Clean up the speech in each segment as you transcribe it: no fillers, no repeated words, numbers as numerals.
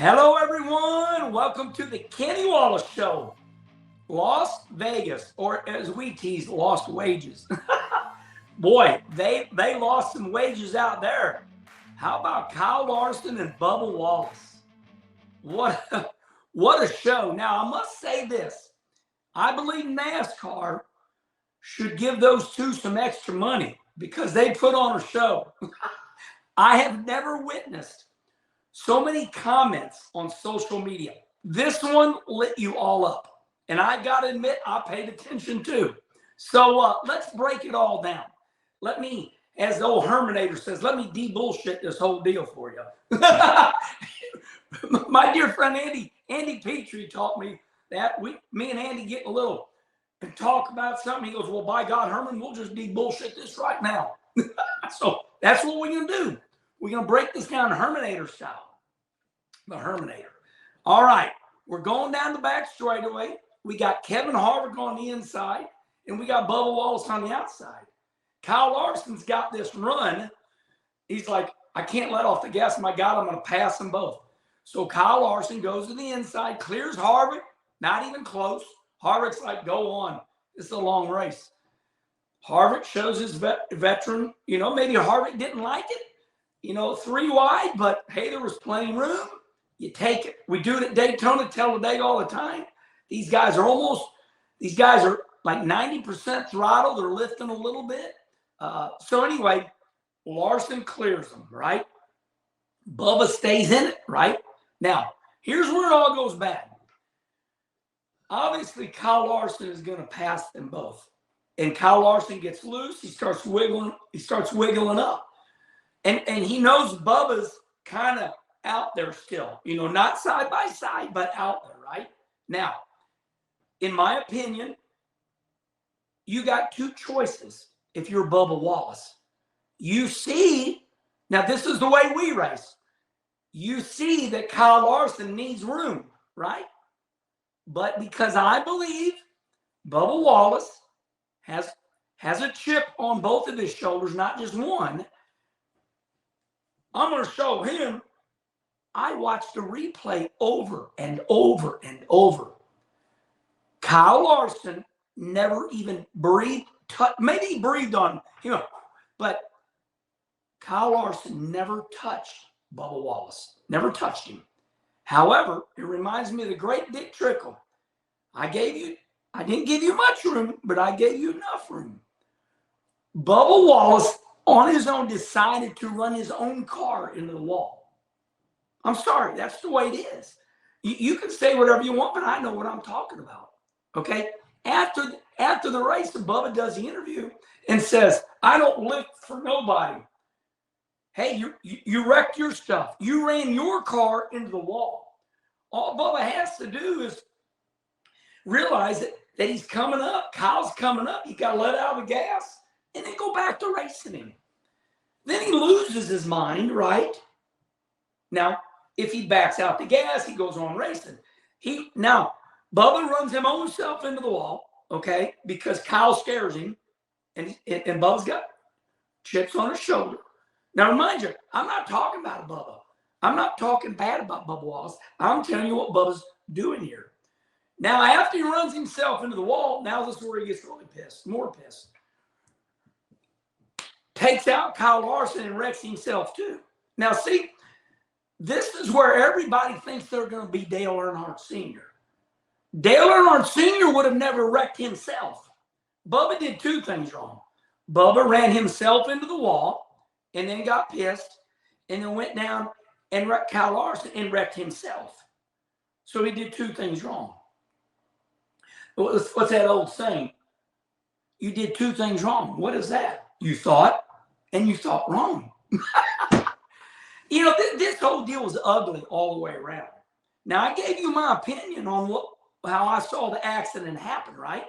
Hello, everyone. Welcome to the Kenny Wallace Show. Las Vegas, or as we tease, lost wages. Boy, they lost some wages out there. How about Kyle Larson and Bubba Wallace? What a show. Now, I must say this. I believe NASCAR should give those two some extra money because they put on a show. I have never witnessed so many comments on social media. This one lit you all up. And I got to admit, I paid attention too. So let's break it all down. Let me, as the old Herminator says, let me de-bullshit this whole deal for you. My dear friend Andy Petrie taught me that me and Andy get a little and talk about something. He goes, well, by God, Herman, we'll just de-bullshit this right now. So that's what we're going to do. We're going to break this down Herminator style. The Herminator. All right. We're going down the back straightaway. We got Kevin Harvick on the inside, and we got Bubba Wallace on the outside. Kyle Larson's got this run. He's like, I can't let off the gas. My God, I'm going to pass them both. So Kyle Larson goes to the inside, clears Harvick, not even close. Harvick's like, go on. It's a long race. Harvick shows his veteran, maybe Harvick didn't like it, 3 wide, but hey, there was plenty of room. You take it. We do it at Daytona, tell the day all the time. These guys are like 90% throttle. They're lifting a little bit. So anyway, Larson clears them, right? Bubba stays in it, right? Now, here's where it all goes bad. Obviously, Kyle Larson is going to pass them both. And Kyle Larson gets loose. He starts wiggling up. And he knows Bubba's kind of out there still. Not side by side, but out there, right? Now, in my opinion, you got two choices if you're Bubba Wallace. You see, now this is the way we race. You see that Kyle Larson needs room, right? But because I believe Bubba Wallace has a chip on both of his shoulders, not just one, I'm going to show him. I watched the replay over and over and over. Kyle Larson never even breathed. Maybe he breathed on, but Kyle Larson never touched Bubba Wallace. Never touched him. However, it reminds me of the great Dick Trickle. I didn't give you much room, but I gave you enough room. Bubba Wallace, on his own, decided to run his own car into the wall. I'm sorry, that's the way it is. You can say whatever you want, but I know what I'm talking about. Okay? After the race, Bubba does the interview and says, I don't lift for nobody. Hey, you wrecked your stuff. You ran your car into the wall. All Bubba has to do is realize that he's coming up. Kyle's coming up. You got to let out the gas and then go back to racing him. Then he loses his mind, right? Now, if he backs out the gas, he goes on racing. Now, Bubba runs his own self into the wall, okay, because Kyle scares him, and Bubba's got chips on his shoulder. Now, remind you, I'm not talking about Bubba. I'm not talking bad about Bubba Wallace. I'm telling you what Bubba's doing here. Now, after he runs himself into the wall, now this is where he gets really pissed, more pissed. Takes out Kyle Larson and wrecks himself too. Now, see, this is where everybody thinks they're going to be Dale Earnhardt Sr. Dale Earnhardt Sr. would have never wrecked himself. Bubba did two things wrong. Bubba ran himself into the wall and then got pissed and then went down and wrecked Kyle Larson and wrecked himself. So he did two things wrong. What's that old saying? You did two things wrong. What is that? You thought and you thought wrong. This whole deal was ugly all the way around. Now, I gave you my opinion on how I saw the accident happen, right?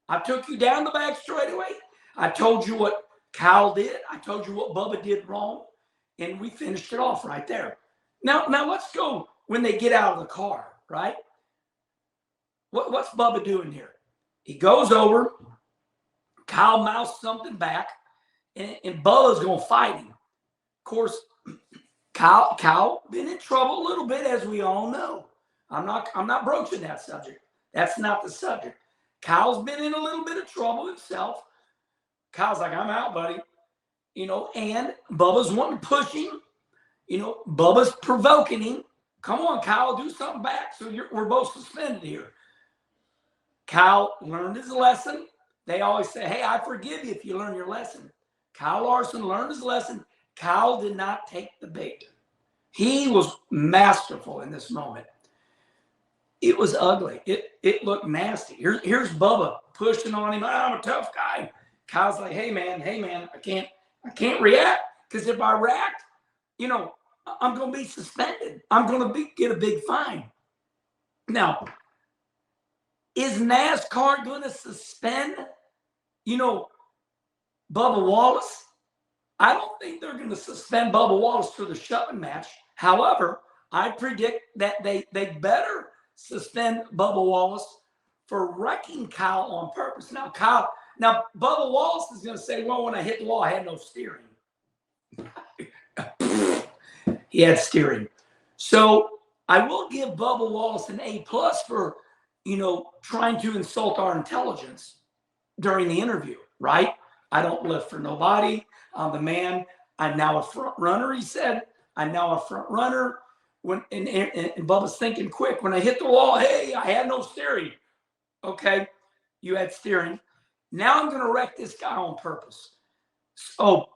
I took you down the back straightaway. I told you what Kyle did. I told you what Bubba did wrong. And we finished it off right there. Now let's go when they get out of the car, right? What's Bubba doing here? He goes over. Kyle mouths something back. And Bubba's going to fight him. Of course, Kyle been in trouble a little bit, as we all know. I'm not broaching that subject. That's not the subject. Kyle's been in a little bit of trouble himself. Kyle's like, I'm out, buddy. And Bubba's wanting to push him. Bubba's provoking him. Come on, Kyle, do something back. So we're both suspended here. Kyle learned his lesson. They always say, hey, I forgive you if you learn your lesson. Kyle Larson learned his lesson. Kyle did not take the bait. He was masterful in this moment. It was ugly. It looked nasty. Here's Bubba pushing on him. I'm a tough guy. Kyle's like, hey man, I can't react, because if I react, I'm going to be suspended. I'm going to get a big fine. Now, is NASCAR going to suspend, Bubba Wallace? I don't think they're going to suspend Bubba Wallace for the shoving match. However, I predict that they better suspend Bubba Wallace for wrecking Kyle on purpose. Now, Bubba Wallace is going to say, well, when I hit the wall, I had no steering. He had steering. So I will give Bubba Wallace an A+ for, trying to insult our intelligence during the interview, right? I don't live for nobody. I'm the man. I'm now a front runner, he said. I'm now a front runner. And Bubba's thinking quick. When I hit the wall, hey, I had no steering. Okay, you had steering. Now I'm going to wreck this guy on purpose. So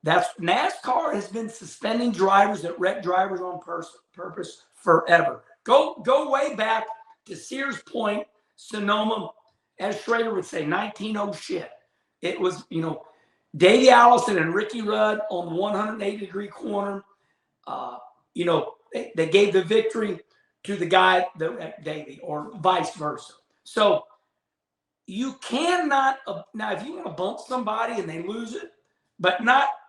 NASCAR has been suspending drivers that wreck drivers on purpose forever. Go way back to Sears Point, Sonoma, as Schrader would say, 19 shit. It was, Davey Allison and Ricky Rudd on the 180-degree corner. They gave the victory to the guy that wrecked Davey, or vice versa. So you cannot, now if you want to bump somebody and they lose it, but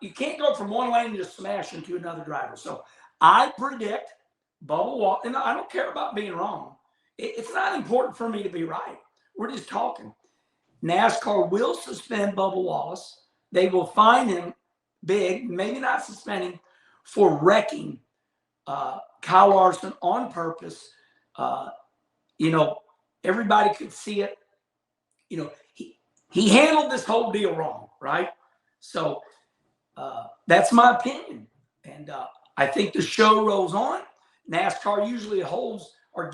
you can't go from one lane and just smash into another driver. So I predict Bubba Wallace, and I don't care about being wrong. It's not important for me to be right. We're just talking. NASCAR will suspend Bubba Wallace. They will fine him big, maybe not suspending, for wrecking Kyle Larson on purpose. Everybody could see it. He handled this whole deal wrong, right? So that's my opinion. And I think the show rolls on. NASCAR usually holds or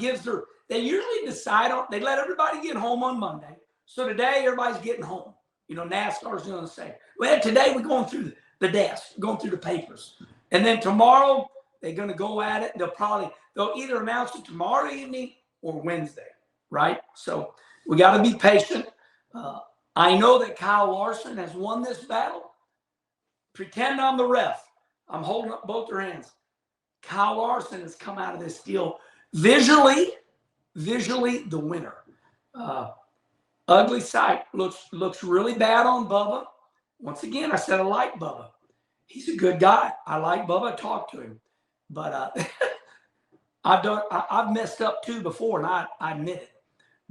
they usually decide they let everybody get home on Monday. So today everybody's getting home. NASCAR's going to say, well, today we're going through the desk, going through the papers. And then tomorrow they're going to go at it. They'll either announce it tomorrow evening or Wednesday, right? So we got to be patient. I know that Kyle Larson has won this battle. Pretend I'm the ref. I'm holding up both their hands. Kyle Larson has come out of this deal visually the winner. Ugly sight. Looks really bad on Bubba. Once again, I said I like Bubba. He's a good guy. I like Bubba. I talk to him. But I've messed up too before, and I admit it.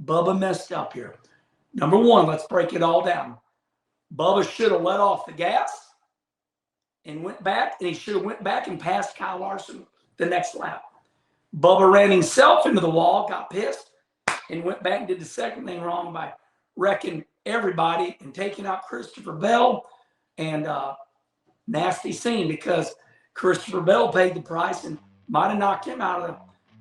Bubba messed up here. Number one, let's break it all down. Bubba should have let off the gas and went back, and he should have went back and passed Kyle Larson the next lap. Bubba ran himself into the wall, got pissed, and went back and did the second thing wrong by wrecking everybody and taking out Christopher Bell. And nasty scene, because Christopher Bell paid the price and might have knocked him out of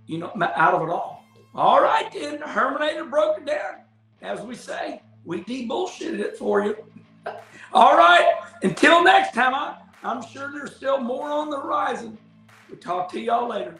it all. All right, then. Herminator broke it down. As we say, we de-bullshitted it for you. All right. Until next time, I'm sure there's still more on the horizon. We'll talk to y'all later.